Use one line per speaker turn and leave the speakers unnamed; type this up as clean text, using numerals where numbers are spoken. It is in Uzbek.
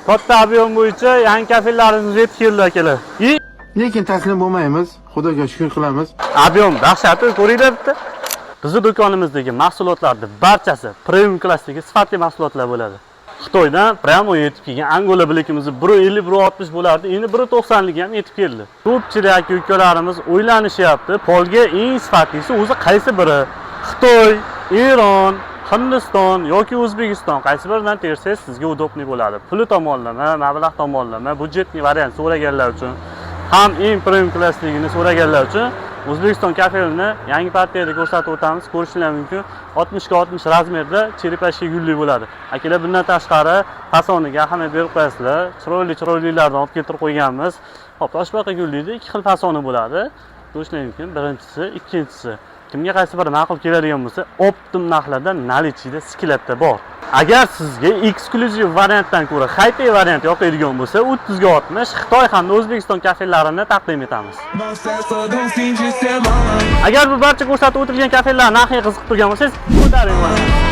katta ob'yom bo'yicha yangi kafellarimiz yetib keldi akalar.
Lekin taslim bo'lmaymiz. Xudoga shukr qilamiz.
Ob'yom dahshatli ko'ringlar bitta. Bizning do'konimizdagi mahsulotlarning barchasi premium klassdagi sifatli mahsulotlar bo'ladi. Xitoydan pramo yetib kelgan Angola bilekimiz 150-160 bo'lardi, endi 190 lik ham yetib keldi. Ko'pchilik aka-ukalarimiz o'ylanishyapti, polga eng sifatlisi o'zi qaysi biri? Xitoy, Eron, Hindiston yoki O'zbekiston qaysi biridan tersangiz sizga udobli bo'ladi. Puli tomonlama, mablag' tomonlama, budjetli variant so'raganlar uchun ham eng premium klassligini so'raganlar uchun O'zbekiston kafelini yangi partiyada ko'rsatib o'tamiz. Ko'rishingiz mumkin. 60 ga 60 razmerda cherepashga gulli bo'ladi. Akalar bundan tashqari fasoniga ahamiyat berib qo'yasizlar. Chiroylilardan olib keltirib qo'yganmiz. Hop, toshbaqa gullikda ikki xil fasoni bo'ladi. Ko'rishingiz mumkin. Birinchisi, ikkinchisi. Kimga qaysi biri ma'qul keladigan bo'lsa, optim narxlarda nalichida skillatda bor. Agar sizga eksklyuziv variantdan ko'ra high-pay variant yoqadigan bo'lsa, 30 ga 60 Xitoy hamda O'zbekiston kafelarini taqdim etamiz. Agar bu barcha ko'rsatib o'tilgan kafelar narxiga qiziqib turgan bo'lsangiz, ko'taring.